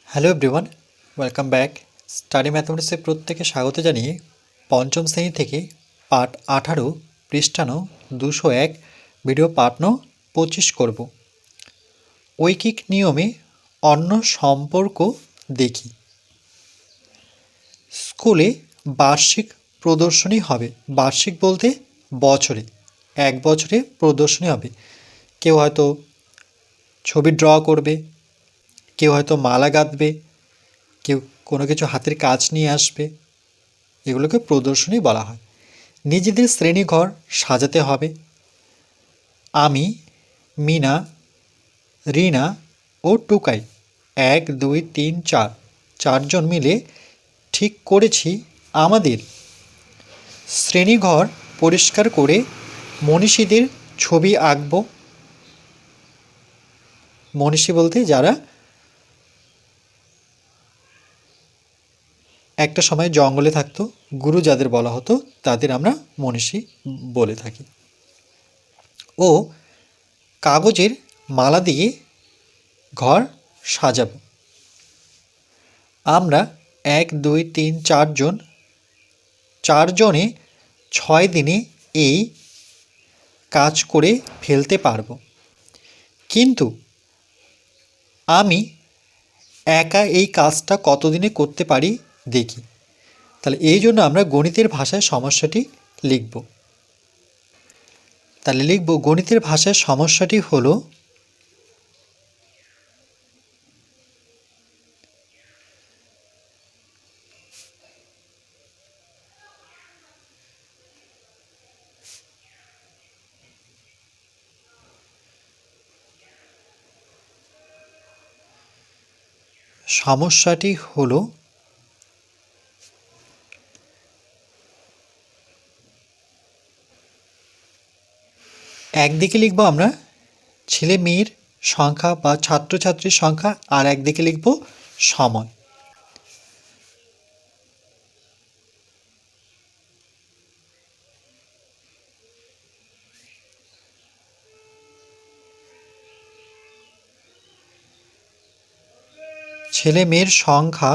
Hello everyone, welcome back. Study ম্যাথমেটিক্সে প্রত্যেকে স্বাগত জানিয়ে পঞ্চম শ্রেণী থেকে পাঠ 18 পৃষ্ঠানো 201 ভিডিও পাঠ 25 করব। ঐকিক নিয়মে অন্য সম্পর্ক দেখি। স্কুলে বার্ষিক প্রদর্শনী হবে। বার্ষিক বলতে বছরে, এক বছরে প্রদর্শনী হবে। কেউ হয়তো ছবি ড্র করবে, কেউ হয়তো মালা গাঁথবে, কেউ কোনো কিছু হাতের কাজ নিয়ে আসবে। এগুলোকে প্রদর্শনী বলা হয়। নিজেদের শ্রেণীঘর সাজাতে হবে। আমি, মিনা, রিনা ও টুকাই 1 2 3 4 চারজন মিলে ঠিক করেছি আমাদের শ্রেণীঘর পরিষ্কার করে মনীষীদের ছবি আঁকব। মনীষী বলতে যারা একটা সময় জঙ্গলে থাকতো, গুরু যাদের বলা হতো তাদের আমরা মনীষী বলে থাকি। ও কাগজের মালা দিয়ে ঘর সাজাব। আমরা 1 2 3 4 জন, চারজনে 6 দিনে এই কাজ করে ফেলতে পারব। কিন্তু আমি একা এই কাজটা কতদিনে করতে পারি দেখি। তাহলে এই জন্য আমরা গণিতের ভাষায় সমস্যাটি লিখব। তাহলে লিখব গণিতের ভাষায় সমস্যাটি হলো একদিকে লিখব আমরা ছেলে মেয়ের সংখ্যা বা ছাত্রছাত্রীর সংখ্যা, আর একদিকে লিখব সময়। ছেলে মেয়ের সংখ্যা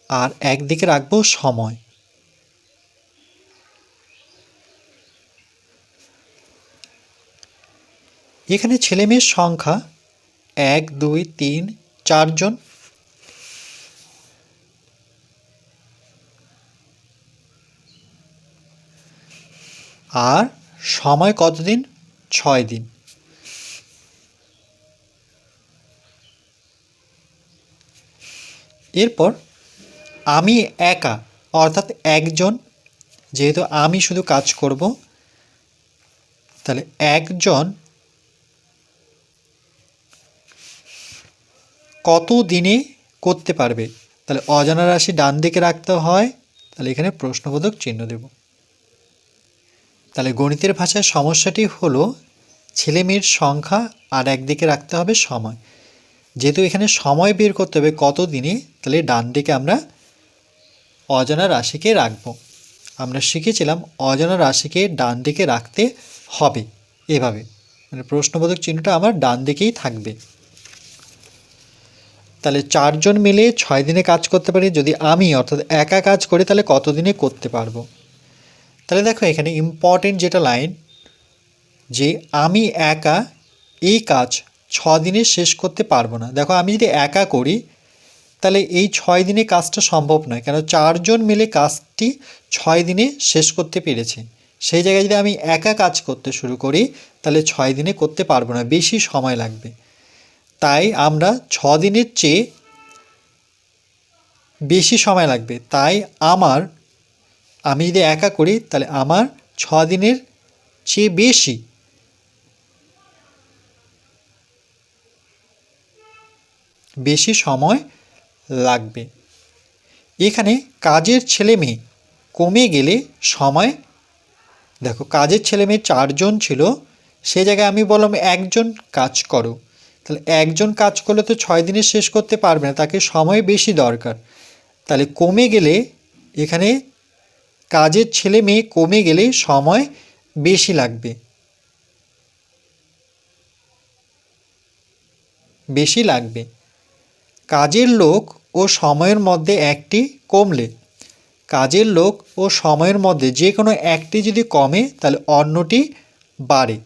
আর একদিকে রাখবো সময়। এখানে ছেলে মেয়ের সংখ্যা 1 2 3 4 জন। আর সময় কতদিন? 6 দিন। এরপর আমি একা অর্থাৎ একজন, যেহেতু আমি শুধু কাজ করব, তাহলে একজন কত দিনে করতে পারবে? তাহলে অজানা রাশি ডান দিকে রাখতে হয়, তাহলে এখানে প্রশ্নবোধক চিহ্ন দেব। তাহলে গণিতের ভাষায় সমস্যাটি হলো ছেলে মেয়ের সংখ্যা আর একদিকে রাখতে হবে সময়। যেহেতু এখানে সময় বের করতে হবে কত দিনে, তাহলে ডান দিকে আমরা অজানা রাশিকে রাখব। আমরা শিখেছিলাম অজানা রাশিকে ডান দিকে রাখতে হবে এভাবে, মানে প্রশ্নবোধক চিহ্নটা আমার ডান দিকেই থাকবে। তাহলে 4 জন মিলে 6 দিনে কাজ করতে পারি। যদি আমি অর্থাৎ একা কাজ করি তাহলে কত দিনে করতে পারবো? তাহলে দেখো এখানে ইম্পর্টেন্ট যেটা লাইন, যে আমি একা এই কাজ 6 দিনে শেষ করতে পারবো না। দেখো আমি যদি একা করি তাহলে এই 6 দিনে কাজটা সম্ভব নয়, কেন 4 জন মিলে কাজটি 6 দিনে শেষ করতে পেরেছে। সেই জায়গায় যদি আমি একা কাজ করতে শুরু করি তাহলে 6 দিনে করতে পারবো না, বেশি সময় লাগবে। তাই আমরা 6 দিনের চেয়ে বেশি সময় লাগবে। তাই আমি যদি একা করি তাহলে আমার 6 দিনের চেয়ে বেশি সময় লাগবে। এখানে কাজের ছেলে মেয়ে কমে গেলে সময়, দেখো কাজের ছেলে মেয়ে 4 জন ছিল, সে জায়গায় আমি বললাম একজন কাজ করো। তাহলে একজন কাজ করলে তো 6 দিনে শেষ করতে পারবে না, তাকে সময় বেশি দরকার। তাহলে কমে গেলে, এখানে কাজের ছেলে মেয়ে কমে গেলে সময় বেশি লাগবে। বেশি লাগবে। কাজের লোক ও সময়ের মধ্যে একটি কমলে, কাজের লোক ও সময়ের মধ্যে যে কোনো একটি যদি কমে তাহলে অন্যটি বাড়ে।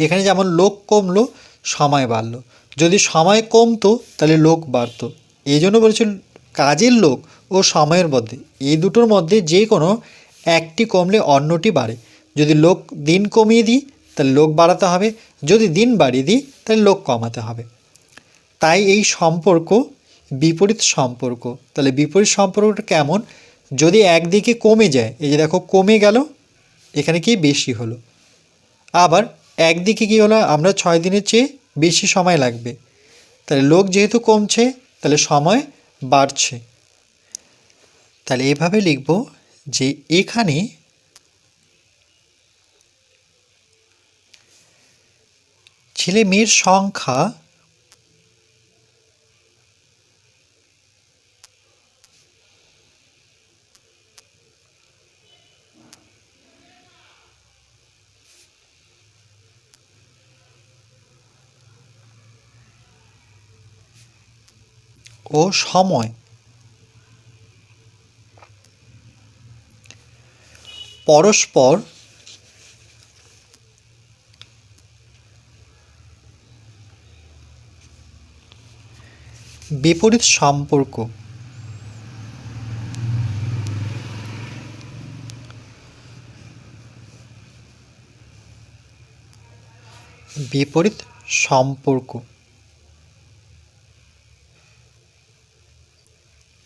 এখানে যেমন লোক কমলো, সময় বাড়লো। যদি সময় কমতো তাহলে লোক বাড়তো। এই জন্য বলেছে কাজের লোক ও সময়ের মধ্যে এই দুটোর মধ্যে যে কোনো একটি কমলে অন্যটি বাড়ে। যদি লোক দিন কমিয়ে দিই তাহলে লোক বাড়াতে হবে, যদি দিন বাড়িয়ে দিই তাহলে লোক কমাতে হবে। তাই এই সম্পর্ক বিপরীত সম্পর্ক। তাহলে বিপরীত সম্পর্কটা কেমন? যদি একদিকে কমে যায়, এই যে দেখো কমে গেল, এখানে কি বেশি হলো। আবার একদিকে কী হলো, আমরা 6 দিনের চেয়ে বেশি সময় লাগবে, তাহলে লোক যেহেতু কমছে তাহলে সময় বাড়ছে। তাহলে এভাবে লিখব যে এখানে ছেলে মেয়ের সংখ্যা ও সময় পরস্পর বিপরীত সম্পর্ক। বিপরীত সম্পর্ক,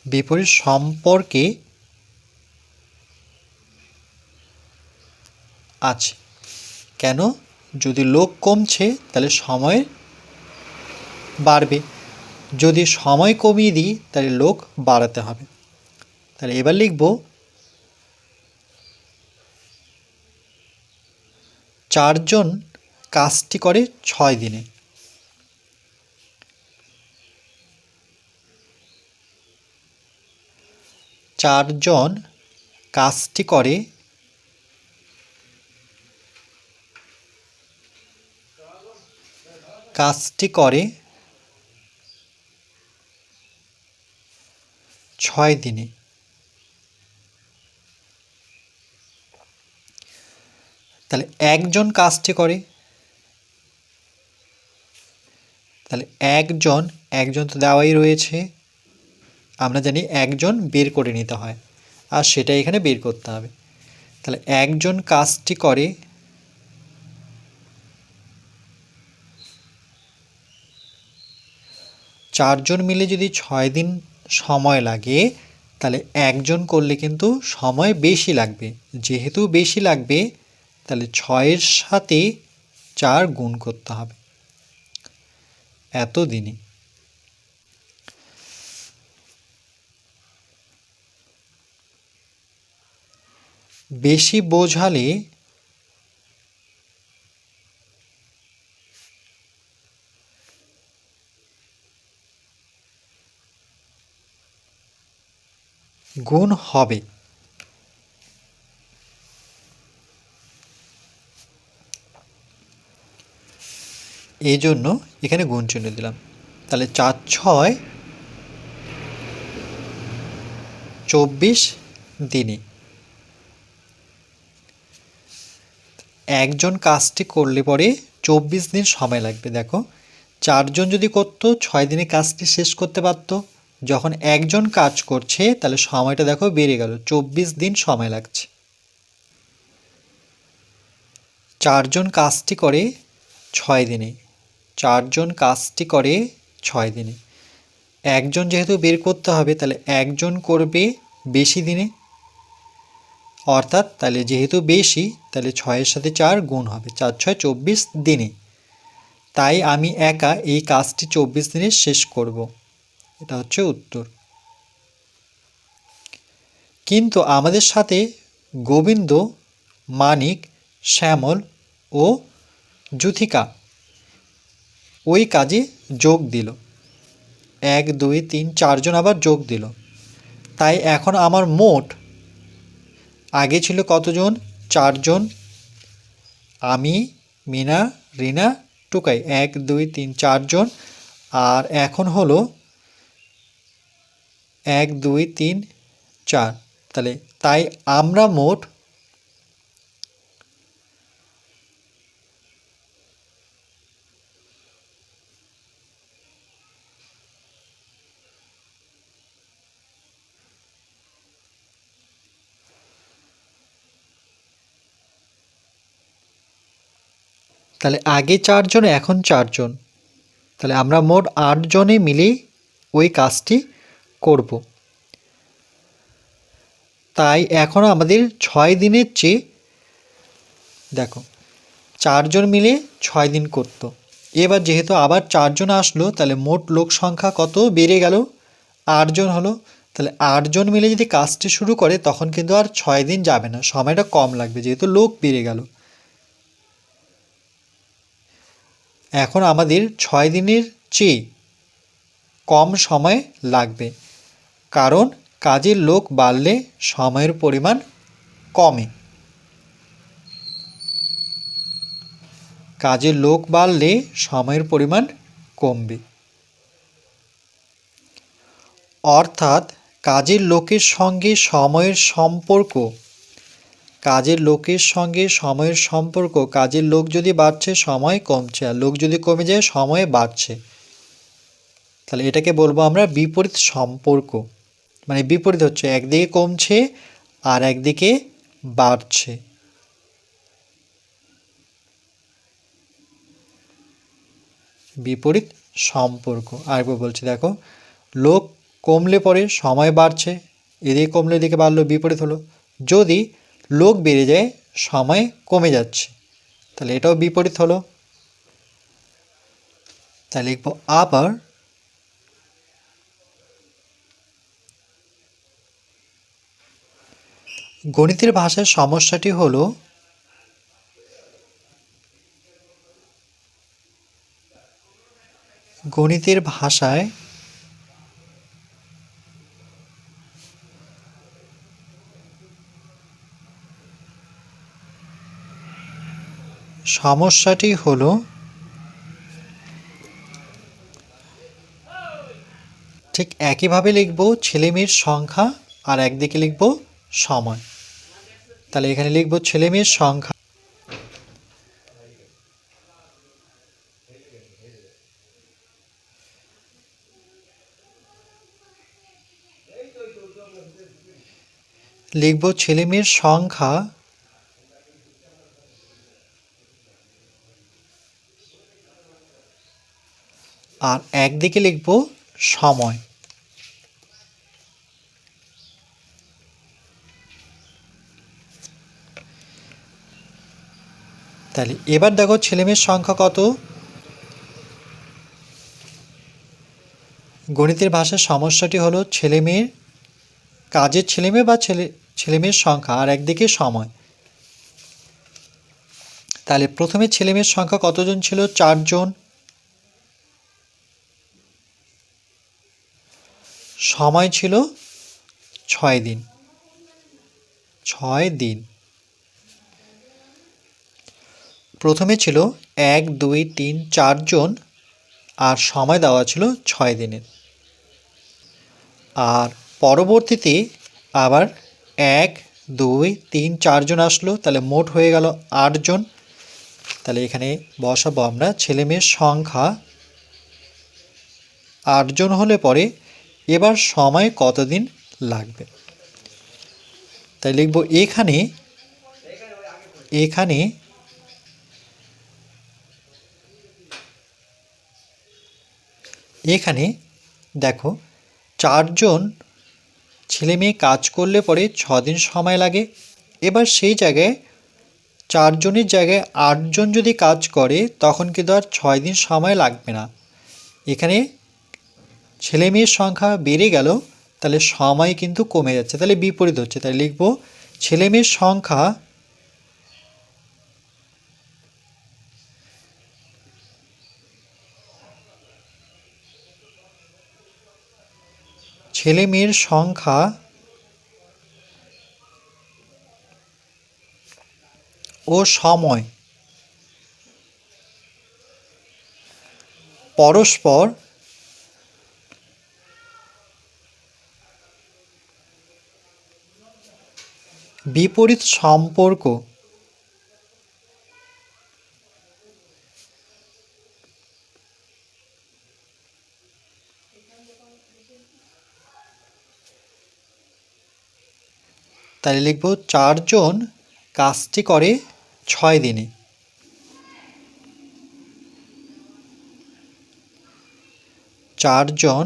বিপরীত সম্পর্কে আছে। কেন? যদি লোক কমছে তাহলে সময় বাড়বে, যদি সময় কমিয়ে দিই তাহলে লোক বাড়াতে হবে। তাহলে এবার লিখব 4 জন কাজটি করে 6 দিনে। 4 জন কাজটি করে 6 দিনে। তাহলে একজন কাজটি করে, তাহলে একজন তো দেওয়াই রয়েছে, আমরা জানি একজন বের করে নিতে হয়, আর সেটা এখানে বের করতে হবে। তাহলে একজন কাজটি করে 4 জন মিলে যদি 6 দিন সময় লাগে তাহলে একজন করলে কিন্তু সময় বেশি লাগবে। যেহেতু বেশি লাগবে তাহলে 6-এর সাথে 4 গুণ করতে হবে এত দিনে। বেশি বোঝালে গুণ হবে। এই জন্য এখানে গুণ চিহ্ন দিলাম। তাহলে 4 6 24 দিনে একজন কাজটি করলে পরে 24 দিন সময় লাগবে। দেখো 4 জন যদি করতো 6 দিনে কাজটি শেষ করতে পারতো, যখন একজন কাজ করছে তাহলে সময়টা দেখো বেড়ে গেল, 24 দিন সময় লাগছে। 4 জন কাজটি করে 6 দিনে, 4 জন কাজটি করে 6 দিনে। একজন যেহেতু বের করতে হবে তাহলে একজন করবে বেশি দিনে, অর্থাৎ তাহলে যেহেতু বেশি তাহলে 6-এর সাথে 4 গুণ হবে, 4 6 24 দিনে। তাই আমি একা এই কাজটি 24 দিনে শেষ করব, এটা হচ্ছে উত্তর। কিন্তু আমাদের সাথে গোবিন্দ, মানিক, শ্যামল ও যুথিকা ওই কাজে যোগ দিল। 1 2 3 4 জন আবার যোগ দিল। তাই এখন আমার মোট, আগে ছিল কতজন? 4 জন, আমি, মিনা, রিনা, টোকাই 1 2 3 4 জন, আর এখন হলো 1 2 3 4। তাহলে তাই আমরা মোট তাহলে আগে 4 জন এখন 4 জন, তাহলে আমরা মোট 8 জনে মিলেই ওই কাজটি করব। তাই এখন আমাদের 6 দিনের চেয়ে দেখো 4 জন মিলে 6 দিন করতো। এবার যেহেতু আবার 4 জন আসলো, তাহলে মোট লোক সংখ্যা কত বেড়ে গেল, 8 জন হলো। তাহলে 8 জন মিলে যদি কাজটি শুরু করে তখন কিন্তু আর 6 দিন যাবে না, সময়টা কম লাগবে যেহেতু লোক বেড়ে গেল। এখন আমাদের 6 দিনের চেয়ে কম সময় লাগবে, কারণ কাজের লোক বাড়লে সময়ের পরিমাণ কমে। কাজের লোক বাড়লে সময়ের পরিমাণ কমবে। অর্থাৎ কাজের লোকের সঙ্গে সময়ের সম্পর্ক, কাজের লোকের সঙ্গে সময়ের সম্পর্ক, কাজের লোক যদি বাড়ছে সময় কমছে, আর লোক যদি কমে যায় সময় বাড়ছে। তাহলে এটাকে বলবো আমরা বিপরীত সম্পর্ক। মানে বিপরীত হচ্ছে, একদিকে কমছে আর একদিকে বাড়ছে। বিপরীত সম্পর্ক। আরেকবার বলছি, দেখো লোক কমলে পরে সময় বাড়ছে, এদিকে কমলে এদিকে বাড়লো, বিপরীত হলো। যদি লোক বেড়ে যায় সময় কমে যাচ্ছে, তাহলে এটাও বিপরীত হলো। তাহলে লিখব আবার গণিতের ভাষায় সমস্যাটি হলো গণিতের ভাষায় সমস্যাটি হলো ঠিক একইভাবে লিখব ছেলেমেয়ের সংখ্যা আর একদিকে লিখব সময়। তাহলে এখানে লিখব ছেলেমেয়ের সংখ্যা লিখব ছেলেমেয়ের সংখ্যা আর একদিকে লিখব সময়। তাহলে এবার দেখো ছেলেমেয়ের সংখ্যা কত। গণিতের ভাষার সমস্যাটি হলো ছেলেমেয়ের, কাজের ছেলেমেয়ে বা ছেলেমেয়ের সংখ্যা আর একদিকে সময়। তাহলে প্রথমে ছেলেমেয়ের সংখ্যা কতজন ছিল? 4 জন। সময় ছিল 6 দিন। 6 দিন। প্রথমে ছিল 1 2 3 4 জন, আর সময় দেওয়া ছিল 6 দিনের। আর পরবর্তীতে আবার 1 2 3 4 জন আসলো, তাহলে মোট হয়ে গেল 8 জন। তাহলে এখানে বসাবো আমরা ছেলেমেয়ের সংখ্যা 8 জন হলে পরে এবার সময় কতদিন লাগবে। তাই লিখব এখানে এখানে এখানে দেখো 4 জন ছেলে মেয়ে কাজ করলে পরে 6 দিন সময় লাগে। এবার সেই জায়গায় 4 জনের জায়গায় 8 জন যদি কাজ করে তখন কিন্তু আর 6 দিন সময় লাগবে না। এখানে ছেলে মেয়ের সংখ্যা বেড়ে গেল, তাহলে সময় কিন্তু কমে যাচ্ছে, তাহলে বিপরীত হচ্ছে। তাই লিখব ছেলে মেয়ের সংখ্যা ছেলে মেয়ের সংখ্যা ও সময় পরস্পর বিপরীত সম্পর্ক তাহলে লিখব 4 জন কাজটি করে 6 দিনে। চারজন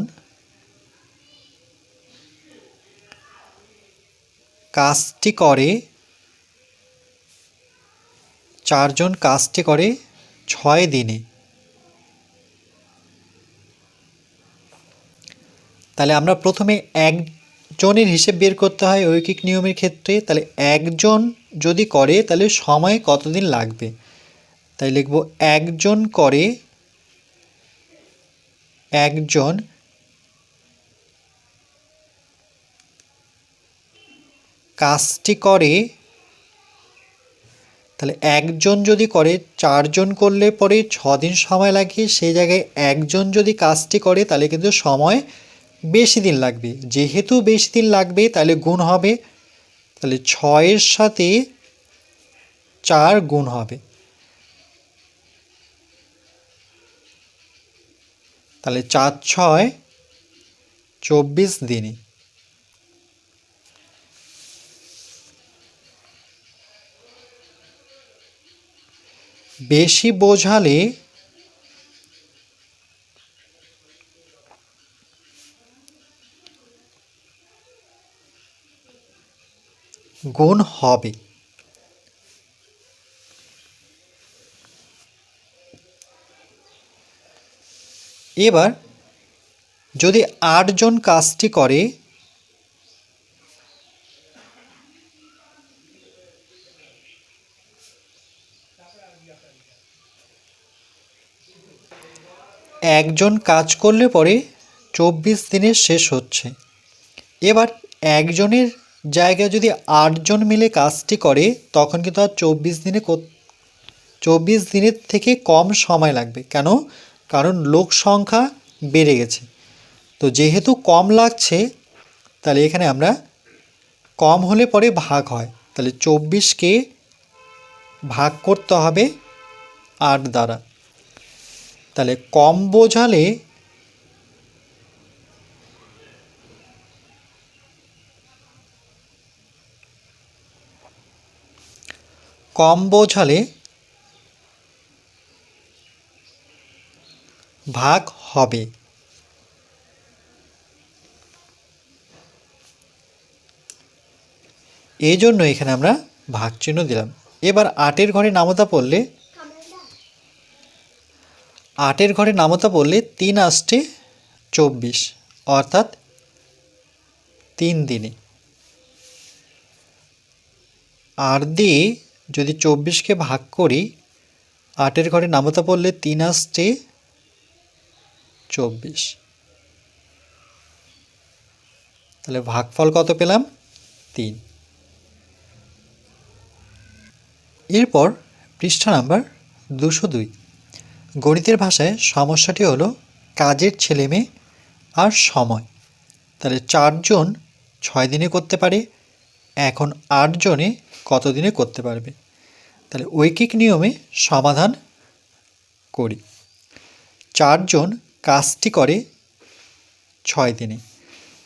কাজটি করে 6 দিনে। তাহলে আমরা প্রথমে একজনের হিসেব বের করতে হয় ঐকিক নিয়মের ক্ষেত্রে। তাহলে একজন যদি করে তাহলে সময় কতদিন লাগবে, তাই লিখব একজন করে, একজন কাজটি করে। তাহলে একজন যদি করে, 4 জন করলে পরে 6 দিন সময় লাগে, সেই জায়গায় একজন যদি কাজটি করে তাহলে কিন্তু সময় বেশি দিন লাগবে। যেহেতু বেশি দিন লাগবে তাহলে গুণ হবে, তাহলে 6-এর সাথে 4 গুণ হবে, তাহলে 4 6 24 দিনে। বেশি বোঝালে গুণ হবে। এবার যদি 8 জন কাজটি করে, একজন কাজ করলে পরে 24 দিনে শেষ হচ্ছে। এবার একজনের জায়গায় যদি 8 জন মিলে কাজটি করে তখন কিন্তু আর 24 দিনের থেকে কম সময় লাগবে। কেন? কারণ লোক সংখ্যা বেড়ে গেছে। তো যেহেতু কম লাগছে তাহলে এখানে আমরা কম হলে পরে ভাগ হয়, তাহলে 24কে ভাগ করতে হবে 8 দ্বারা। তাহলে কম বোঝালে ভাগ হবে। এই জন্য এখানে আমরা ভাগ চিহ্ন দিলাম। এবার 8-এর ঘরে নামতা পড়লে 3 আসছে 24, অর্থাৎ 3 দিনে। 8 দিয়ে যদি 24কে ভাগ করি, 8-এর ঘরে নামতা পড়লে 3 আসছে 24, তাহলে ভাগফল কত পেলাম? 3। এরপর পৃষ্ঠা নাম্বার 202। গণিতের ভাষায় সমস্যাটি হলো কাজের ছেলেমেয়ে আর সময়। তাহলে 4 জন 6 দিনে করতে পারে, এখন 8 জনে কত দিনে করতে পারবে? তাহলে ঐকিক নিয়মে সমাধান করি। 4 জন কাজটি করে 6 দিনে।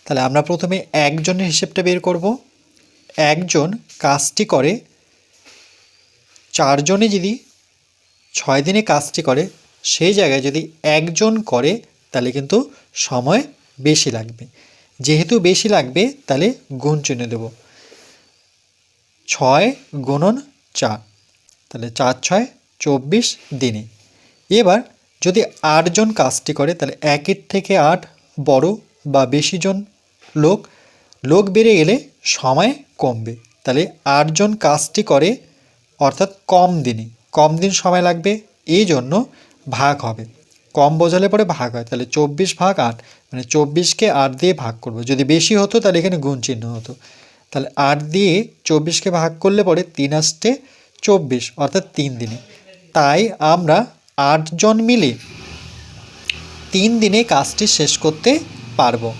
তাহলে আমরা প্রথমে একজনের হিসেবটা বের করব। একজন কাজটি করে, 4 জনে যদি 6 দিনে কাজটি করে সেই জায়গায় যদি একজন করে তাহলে কিন্তু সময় বেশি লাগবে। যেহেতু বেশি লাগবে তাহলে গুণ চিহ্ন দেব, 6 গুণন 4, তাহলে 4 6 24 দিনে। এবার যদি 8 জন কাজটি করে তাহলে 1-এর থেকে 8 বড় বা বেশি জন লোক বেড়ে গেলে সময় কমবে। তাহলে 8 জন কাজটি করে অর্থাৎ কম দিন সময় লাগবে, এই জন্য ভাগ হবে। কম বোঝালে পরে ভাগ হয়, তাহলে 24 ভাগ 8, মানে 24কে 8 দিয়ে ভাগ করব। যদি বেশি হতো তাহলে এখানে গুণ চিহ্ন হতো। তাহলে 8 দিয়ে 24কে ভাগ করলে পরে 3 আসছে 24, অর্থাৎ 3 দিনে। তাই আমরা 8 জন মিলে 3 দিনে কাজটি শেষ করতে পারবো।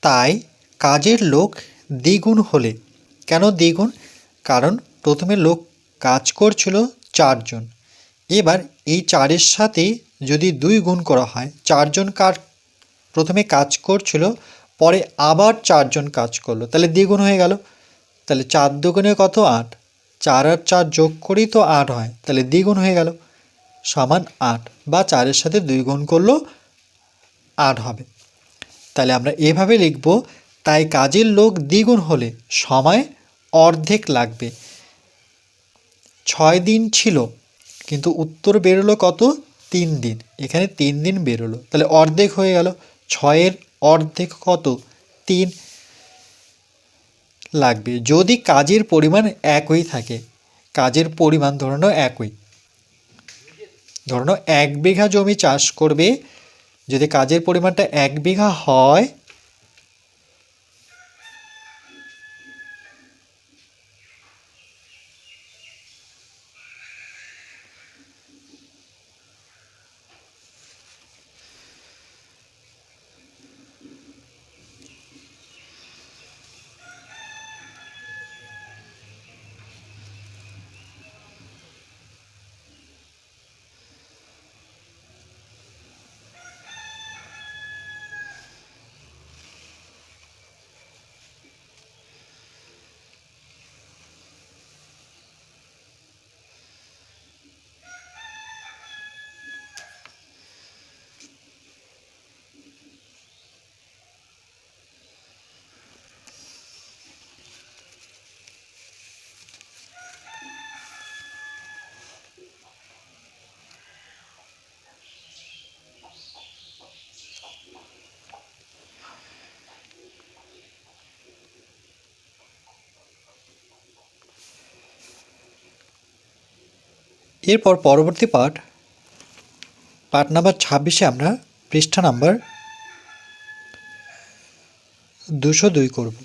তাই কাজের লোক দ্বিগুণ হলে, কেন দ্বিগুণ? কারণ প্রথমে লোক কাজ করছিল 4 জন, এবার এই 4-এর সাথে যদি 2 গুণ করা হয়, 4 জন প্রথমে কাজ করছিল, পরে আবার 4 জন কাজ করলো, তাহলে দ্বিগুণ হয়ে গেল। তাহলে 4 দুগুণে কত? 8। 4 আর 4 যোগ করেই তো 8 হয়, তাহলে দ্বিগুণ হয়ে গেল, সমান 8, বা 4-এর সাথে 2 গুণ করলেও 8 হবে। তাহলে আমরা এভাবে লিখব, তাই কাজের লোক দ্বিগুণ হলে সময় অর্ধেক লাগবে। 6 দিন ছিল, কিন্তু উত্তর বেরোলো কত? 3 দিন। এখানে 3 দিন বেরোলো, তাহলে অর্ধেক হয়ে গেল। 6-এর অর্ধেক কত? 3 লাগবে যদি কাজের পরিমাণ একই থাকে। কাজের পরিমাণ ধরুন একই, ধরুন 1 বিঘা জমি চাষ করবে, যদি কাজের পরিমাণটা 1 বিঘা হয়, এরপর পরবর্তী পার্ট নাম্বার 26-এ আমরা পৃষ্ঠা নাম্বার 202 করব।